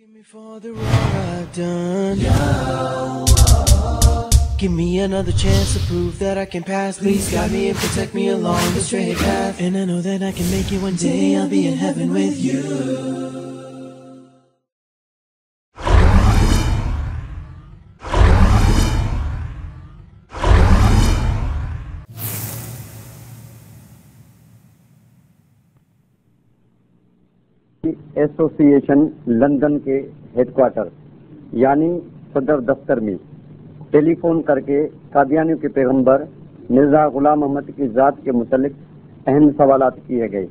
me for the wrong I've done. Give me another chance to prove that I can pass. Please guide me and protect me along the straight path. And I know that I can make it one day. I'll be in heaven with you. Association London کے head quarter یعنی صدر دفتر میں ٹیلی phone کر کے قادیانیوں کے پیغمبر مرزا غلام محمد کی ذات کے متعلق اہم سوالات کیے گئے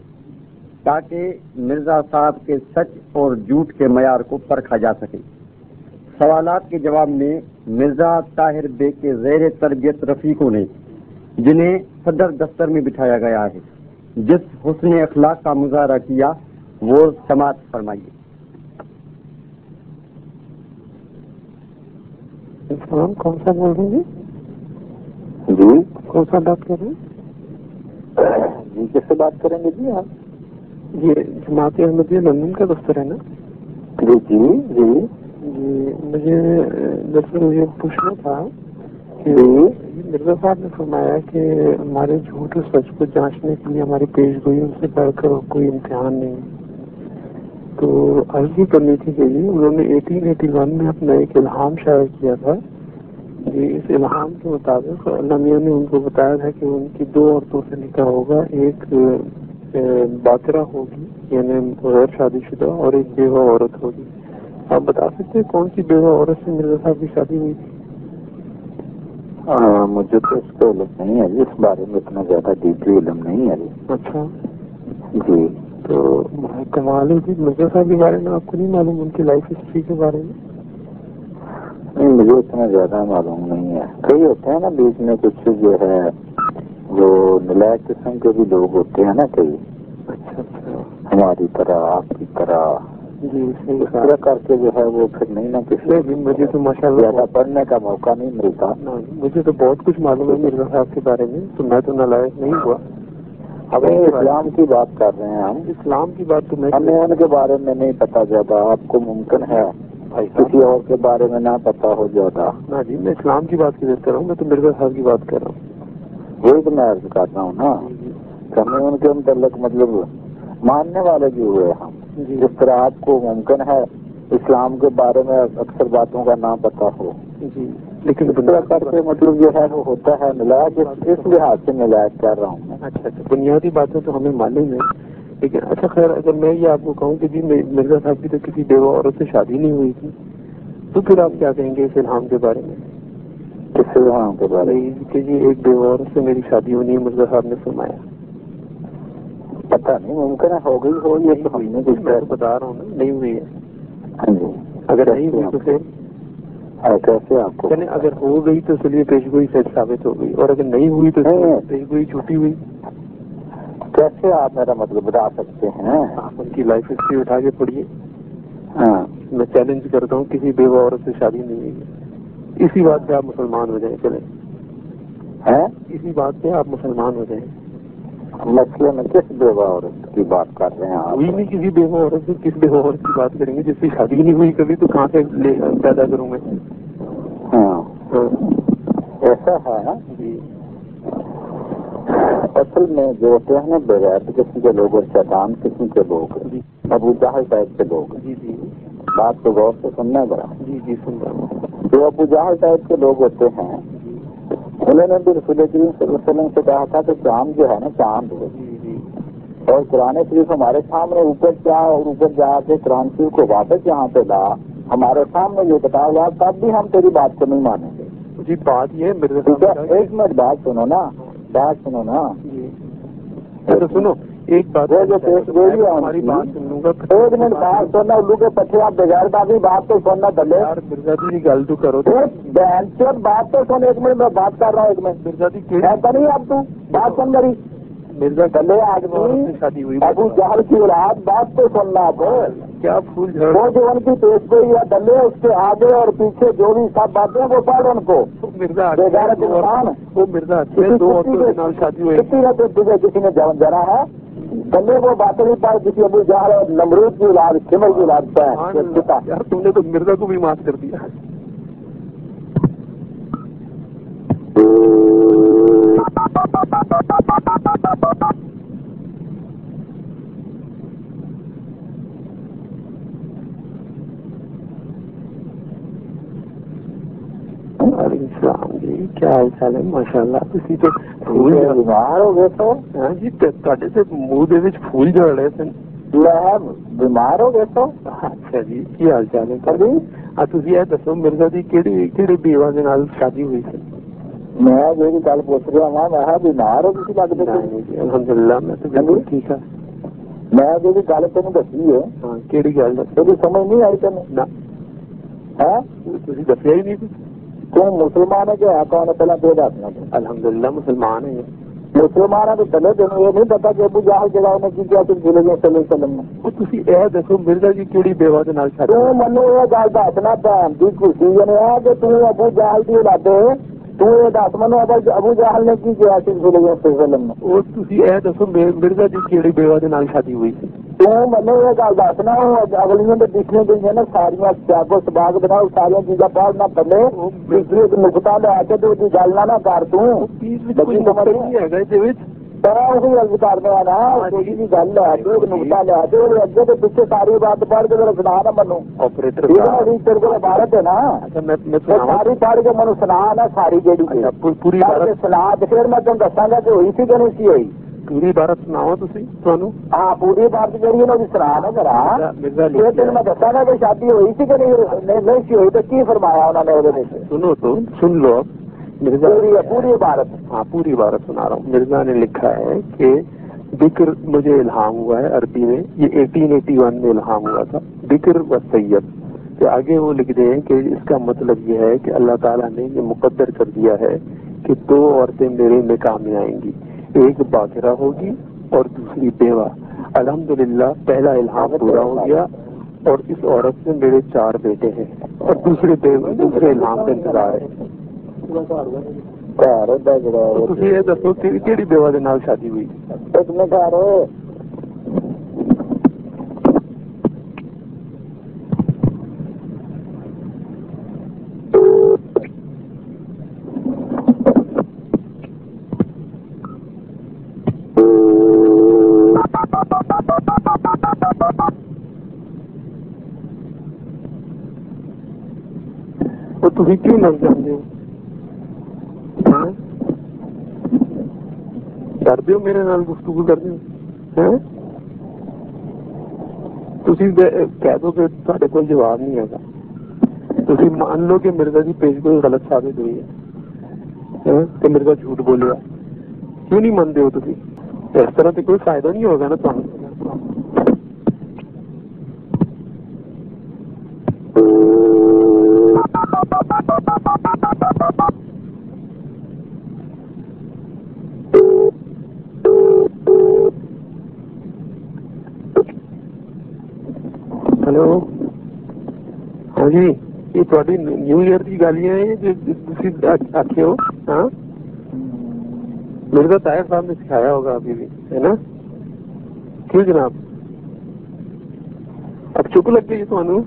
تاکہ مرزا صاحب کے سچ اور جھوٹ کے معیار کو پرکھا جا سکے۔ سوالات کے جواب میں مرزا طاہر بے کے زیر تربیت رفیقوں نے جنہیں صدر دفتر میں بٹھایا گیا ہے جس حسن اخلاق کا مظاہرہ کیا وہ سماعت فرمائیے۔ السلام، کون سا بول رہے ہیں جی کون سا بات کر رہے ہیں؟ جی کس سے بات کریں گے جی آپ؟ یہ جماعت احمدیہ لندن کا دفتر ہے نا؟ جی جی جی جی مجھے دراصل یہ پوچھنا تھا کہ مرزا صاحب نے فرمایا کہ ہمارے جھوٹ اور سچ کو جانچنے کے لیے ہماری پیش گوئیوں سے بڑھ کر کوئی امتحان نہیں، تو عرض یہ کرنی تھی کہ انہوں نے 1881 میں اپنا ایک الہام شائع کیا تھا۔ جی اس الہام کے مطابق اللہ میاں نے ان کو بتایا تھا کہ ان کی 2 عورتوں سے نکاح ہوگا، ایک باقرہ ہوگی یعنی غیر شادی شدہ اور ایک بیوہ عورت ہوگی۔ آپ بتا سکتے ہیں کون سی بیوہ عورت سے مرزا صاحب کی شادی ہوئی تھی؟ مجھے تو اس کا علم نہیں ہے، اس بارے میں اتنا زیادہ ڈیپلی علم نہیں ہے۔ اچھا جی تو کمال ہے، مرزا صاحب کے بارے میں آپ کو نہیں معلوم ان کی لائف ہسٹری کے بارے میں؟ نہیں، مجھے اتنا زیادہ معلوم نہیں ہے۔ کئی ہوتے ہیں نا بیچ میں کچھ جو ہے وہ نلائق قسم کے بھی لوگ ہوتے ہیں نا کئی، اچھا اچھا ہماری طرح آپ کی طرح، جی صحیح اس طرح کر کے جو ہے وہ پھر نہیں نہ کسی مجھے تو ماشاء اللہ زیادہ پڑھنے کا موقع نہیں ملتا۔ مجھے تو بہت کچھ معلوم ہے مرزا صاحب کے بارے میں، تو میں تو نالائق نہیں ہوا۔ ہمیں اسلام کی بات کر رہے ہیں ہم، اسلام کی بات تو میں ہمیں ان کے بارے میں نہیں پتا زیادہ۔ آپ کو ممکن ہے کسی اور کے بارے میں نہ پتا ہو زیادہ۔ نہ جی، میں اسلام کی بات کی بات کر رہا ہوں، میں تو مرزا صاحب کی بات کر رہا ہوں۔ وہی تو میں عرض کرتا ہوں نا، ہمیں ان کے متعلق مطلب ماننے والے بھی ہوئے ہم، جس طرح آپ کو ممکن ہے اسلام کے بارے میں اکثر باتوں کا نہ پتا ہو، جی لیکن اس طرح کر کے مطلب جو ہے وہ ہوتا ہے نلائق، اس لحاظ سے نلائق کر رہا ہوں میں۔ اچھا اچھا، بنیادی باتیں تو ہمیں معلوم ہے، لیکن اچھا خیر، اگر میں یہ آپ کو کہوں کہ جی مرزا صاحب کی تو کسی بیوہ عورت سے شادی نہیں ہوئی تھی، تو پھر آپ کیا کہیں گے اس الہام کے بارے میں؟ کس الہام کے بارے میں؟ کہ جی ایک بیوہ عورت سے میری شادی ہونی ہے، مرزا صاحب نے فرمایا۔ پتہ نہیں، ممکن ہے ہو گئی ہو، یہ تو ہم نے کچھ میں تو بتا رہا ہوں نا، نہیں ہوئی ہے۔ ہاں جی، اگر نہیں ہوئی تو پھر کیسے آپ کو چلیں، اگر ہو گئی تو چلیے پیشگوئی سچ ثابت ہو گئی، اور اگر نہیں ہوئی تو پیشگوئی جھوٹی ہوئی۔ کیسے آپ میرا مطلب بتا سکتے ہیں؟ آپ ان کی لائف ہسٹری اٹھا کے پڑھیے۔ ہاں، میں چیلنج کرتا ہوں، کسی بیوہ عورت سے شادی نہیں ہوئی ہے، اسی بات پہ آپ مسلمان ہو جائیں۔ چلیں اسی بات پہ آپ مسلمان ہو جائیں۔ مسئلے میں کس بیوہ عورت کی بات کر رہے ہیں آپ؟ ہوئی نہیں کسی بیوہ عورت سے، کس بیوہ عورت کی بات کریں گے جس کی شادی نہیں ہوئی کبھی، تو کہاں سے پیدا کروں میں؟ ہاں ایسا ہے نا جی، اصل میں جو ہوتے ہیں نا بغیر قسم کے لوگ اور شیطان قسم کے لوگ، ابو جہل ٹائپ کے لوگ، جی جی بات کو غور سے سننا ذرا۔ جی جی سن رہا ہوں۔ جو ابو جہل ٹائپ کے لوگ ہوتے ہیں انہوں نے بھی رسول کریم صلی اللہ علیہ وسلم سے کہا تھا کہ چاند جو ہے نا، چاند اور قرآن شریف ہمارے سامنے اوپر کیا اور اوپر جا کے قرآن شریف کو واپس یہاں پہ لا، ہمارے سامنے جو بتا لا، تب بھی ہم تیری بات کو نہیں مانیں گے۔ جی بات یہ ہے، ایک منٹ بات سنو نا، بات سنو نا۔ اچھا سنو، ایک بات جو پیش گوئی ہے ہماری بات سن لوں گا، ایک منٹ بات سننا، الو کے پچھے آپ بغیر بازی بات تو سننا دلے مرزا جی گل تو کرو، بات تو سن، ایک منٹ میں بات کر رہا ہوں، ایک منٹ مرزا جی ایسا نہیں، اب تو بات سن میری مرزا دلے آدمی شادی ہوئی، ابو جہل کی اولاد، بات تو سننا آپ کیا پھول وہ جو ان کی پیش گوئی ہے دلے، اس کے آگے اور پیچھے جو بھی سب باتیں وہ پڑھ ان کو مرزا انسان وہ مرزا دو عورتوں کے نام شادی ہوئی، کسی نے جرا ہے پہلے وہ باتیں نہیں پائے کسی ابو جہل اور نمرود کی اولاد شمر کی اولاد کا ہے. یار تم نے تو مرزا کو بھی معاف کر دیا. وعلیکم السلام جی, کیا حال چال ہے؟ ماشاء اللہ. تسی تو پھول بیمار ہو گئے تو ہاں جی, تواڈے تے منہ دے وچ پھول جڑ رہے سن. بیمار ہو گئے تو. اچھا جی, کی حال چال ہے جی؟ ہاں تسی یہ دسو مرزا دی کیڑی بیوہ دے نال شادی ہوئی سی؟ میں جی گل پوچھ رہا ہاں, میں بیمار ہو گئی لگتے. الحمدللہ میں تو بالکل ٹھیک ہوں. میں جی گل تین دسی ہے. ہاں کیڑی گل دسی؟ سمجھ نہیں آئی تین ہے تسی دسیا ہی نہیں. تو مسلمان ہے کہ ہے کون ہے پہلے دے دسنا. الحمدللہ مسلمان ہے. مسلمانوں کے چلے تین یہ نہیں پتا کہ ابو جہل جگہ انہیں کی کیا صلی اللہ علیہ وسلم نے. تسی یہ دسو مرزا جی کیڑی بیوہ دے نال شادی؟ تو منو یہ گل دسنا بہن کی خوشی ہے کہ تم ابو جہل کی اولاد تو یہ دس منو ابو جہل نے کی کیا صلی اللہ علیہ وسلم نے. وہ تسی یہ دسو مرزا جی کیڑی بیوہ دے نال شادی ہوئی سی؟ تو منو یہ گل دسنا اگلیاں تو دکھنے گئی نا ساریا سیاگو سباگ بناؤ ساریا چیزاں پڑھنا پلے نقطہ لے کے تو گل نہ کر کرنے نا کوئی بھی گل ہے نقطہ لے کے اگے تو پیچھے ساری بات پڑھ کے سنا نا منو. آپریٹر تیرے کو عبارت ہے نا ساری پڑھ کے منو سنا نا ساری جیڑی پوری سنا پھر میں تمہیں دساں گا کہ ہوئی سی کہ نہیں سی ہوئی. پوری عبارت سناؤ تسی تانوں. ہاں پوری عبارت جیڑی ہے نا سنا نا ذرا. پھر تین میں دساں گا کہ شادی ہوئی سی کہ نہیں سی ہوئی تو کی فرمایا انہوں نے وہ. سنو تو سن لو مرزا. پوری عبارت. ہاں پوری عبارت سنا رہا ہوں. مرزا نے لکھا ہے کہ بکر مجھے الہام ہوا ہے عربی میں, یہ 1881 میں الہام ہوا تھا, بکر و سید. کہ آگے وہ لکھ دیں کہ اس کا مطلب یہ ہے کہ اللہ تعالیٰ نے یہ مقدر کر دیا ہے کہ 2 عورتیں میرے نکاح میں آئیں گی, ایک باقرہ ہوگی اور دوسری بیوہ. الحمدللہ پہلا الہام پورا ہو گیا اور اس عورت سے میرے 4 بیٹے ہیں اور دوسرے الہام کا انتظار ہے. تسی یہ دسو کیڑی بیوہ دے نال شادی ہوئی؟ تسی کیوں لگ جاندے ہو؟ ڈردے ہو میرے نال گفتگو کرنے ہو؟ تسی کہہ دو کہ تہاڈے کول جواب نہیں ہے. تسی مان لو کہ مرزا دی پیش گوئی غلط ثابت ہوئی ہے کہ مرزا جھوٹ بولیا. کیوں نہیں مانتے ہو تسی؟ اس طرح تو کوئی فائدہ نہیں ہوگا نا تمہیں. ہلو ہاں جی, یہ تھوڑی نیو ایئر کی گالیاں ہیں جو تسی آکھے ہو. ہاں مرزا طاہر صاحب نے سکھایا ہوگا ابھی بھی, ہے نا؟ کیوں جناب اب چپ لگ گئی تمہیں؟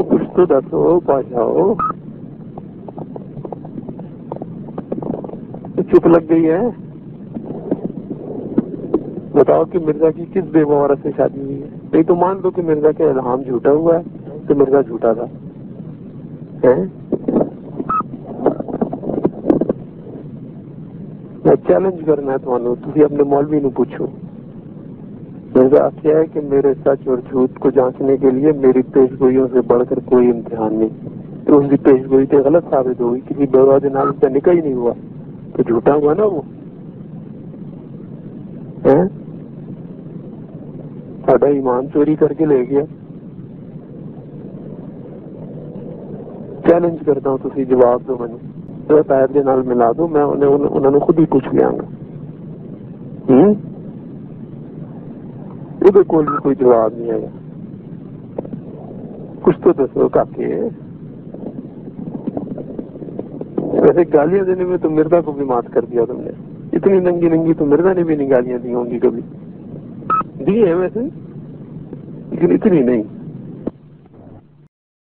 کچھ تو دسو بادشاہ, چپ لگ گئی ہے. بتاؤ کہ مرزا کی کس بیوہ عورت سے شادی ہوئی ہے؟ نہیں تو مان لو کہ مرزا کا الہام جھوٹا ہوا ہے تو مرزا جھوٹا تھا. میں چیلنج کرنا ہے تمہیں, تھی اپنے مولوی نو پوچھو. مرزا آخیا ہے کہ میرے سچ اور جھوٹ کو جانچنے کے لیے میری پیش گوئیوں سے بڑھ کر کوئی امتحان نہیں. تو اس کی پیش گوئی تو غلط ثابت ہوئی, کسی بیوہ کے نام اس کا نکاح ہی نہیں ہوا تو جھوٹا ہوا نا وہ. ساڈا ایمان چوری کر کے لے گیا. چیلنج کرتا ہوں, تسی جواب دو مجھے. طاہر کے نال ملا دو, میں انہوں نے خود ہی پوچھ لیا گا. یہ کوئی جواب نہیں ہے. کچھ تو دسو کاکے. ویسے گالیاں دینے میں تو مرزا کو بھی مات کر دیا تم نے. اتنی ننگی ننگی تو مرزا نے بھی نہیں گالیاں دی ہوں گی کبھی. دی ہیں ویسے لیکن اتنی نہیں.